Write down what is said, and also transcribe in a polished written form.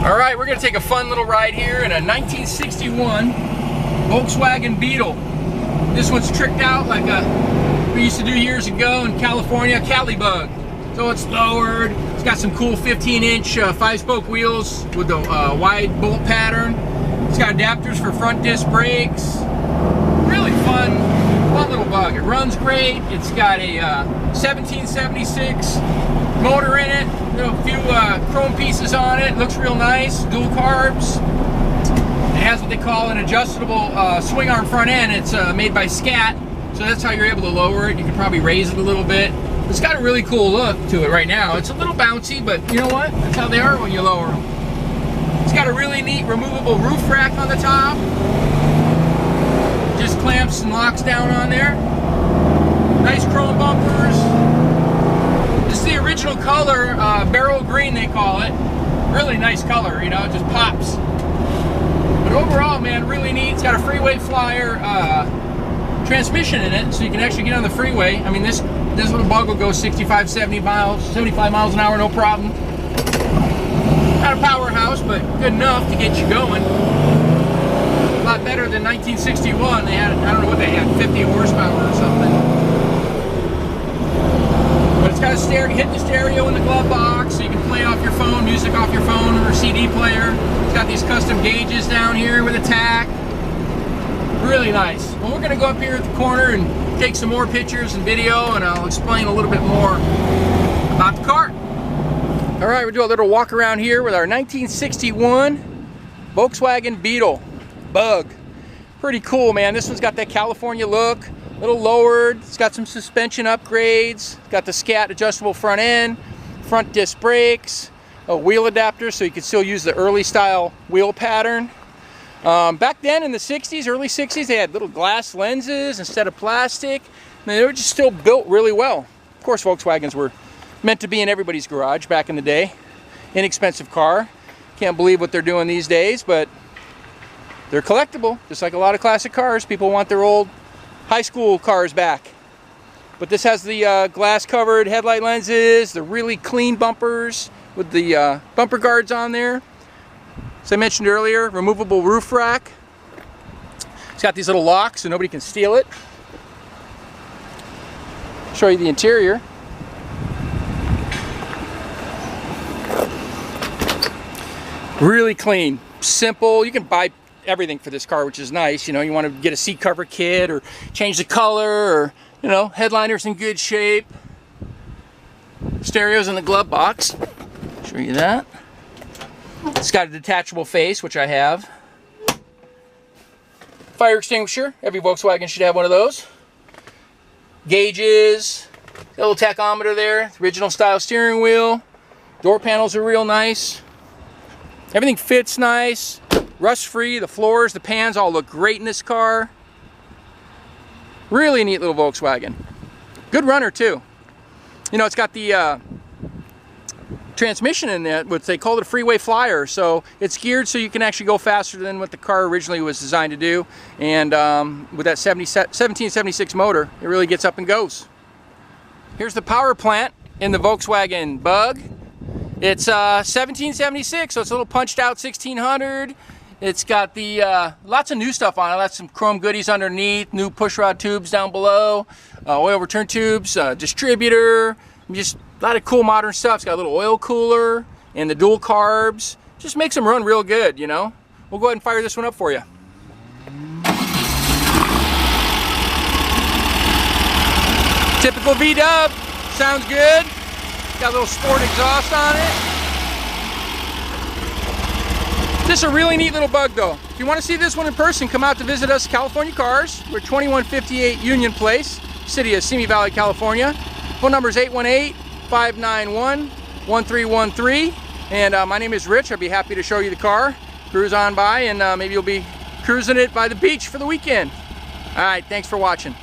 All right, we're gonna take a fun little ride here in a 1961 Volkswagen Beetle. This one's tricked out like we used to do years ago in California, Cali bug. So it's lowered. It's got some cool 15-inch 5-spoke wheels with the wide bolt pattern. It's got adapters for front disc brakes. Really fun little bug. It runs great. It's got a 1776 motor in it. A few chrome pieces on it. Looks real nice. Dual carbs. It has what they call an adjustable swing arm front end. It's made by Scat, so that's how you're able to lower it. You can probably raise it a little bit. It's got a really cool look to it right now. It's a little bouncy, but you know what? That's how they are when you lower them. It's got a really neat removable roof rack on the top. Just clamps and locks down on there. Nice chrome bumpers. This is the original color, Beryl Green they call it. Really nice color, you know, it just pops. But overall, man, really neat. It's got a freeway flyer transmission in it, so you can actually get on the freeway. I mean, this little bug will go 65, 75 miles an hour, no problem. Not a powerhouse, but good enough to get you going. A lot better than 1961. They had, I don't know what they had, 50 horsepower or something. But it's got a hit the stereo in the glove box, so you can play off your phone, music off your phone or CD player. It's got these custom gauges down here with a tack. Really nice. Well, we're going to go up here at the corner and take some more pictures and video, and I'll explain a little bit more about the car. All right, we'll do a little walk around here with our 1961 Volkswagen Beetle Bug. Pretty cool, man. This one's got that California look, a little lowered. It's got some suspension upgrades. It's got the Scat adjustable front end, front disc brakes, a wheel adapter so you can still use the early style wheel pattern. Back then in the 60s, early 60s, they had little glass lenses instead of plastic. I mean, they were just still built really well. Of course, Volkswagens were meant to be in everybody's garage back in the day. Inexpensive car. Can't believe what they're doing these days, but they're collectible. Just like a lot of classic cars, people want their old high school cars back. But this has the glass covered headlight lenses, the really clean bumpers with the bumper guards on there. As I mentioned earlier, removable roof rack. It's got these little locks so nobody can steal it. Show you the interior. Really clean, simple. You can buy everything for this car, which is nice. You know, you want to get a seat cover kit or change the color, or, you know, headliner's in good shape. Stereo's in the glove box. Show you that. It's got a detachable face, which I have. Fire extinguisher. Every Volkswagen should have one of those. Gauges. A little tachometer there. Original style steering wheel. Door panels are real nice. Everything fits nice. Rust free. The floors, the pans all look great in this car. Really neat little Volkswagen. Good runner too. You know, it's got the transmission in it, what they call it a freeway flyer, so it's geared so you can actually go faster than what the car originally was designed to do, and with that 1776 motor, it really gets up and goes. Here's the power plant in the Volkswagen Bug. It's 1776, so it's a little punched out 1600. It's got the lots of new stuff on it. Lots of chrome goodies underneath, new pushrod tubes down below, oil return tubes, distributor, just a lot of cool modern stuff. It's got a little oil cooler and the dual carbs. Just makes them run real good, you know. We'll go ahead and fire this one up for you. Typical V-dub. Sounds good. Got a little sport exhaust on it. This is a really neat little bug though. If you want to see this one in person, come out to visit us, California Cars. We're 2158 Union Place, city of Simi Valley, California. Phone number is 818-591-1313. And my name is Rich. I'd be happy to show you the car. Cruise on by, and maybe you'll be cruising it by the beach for the weekend. All right, thanks for watching.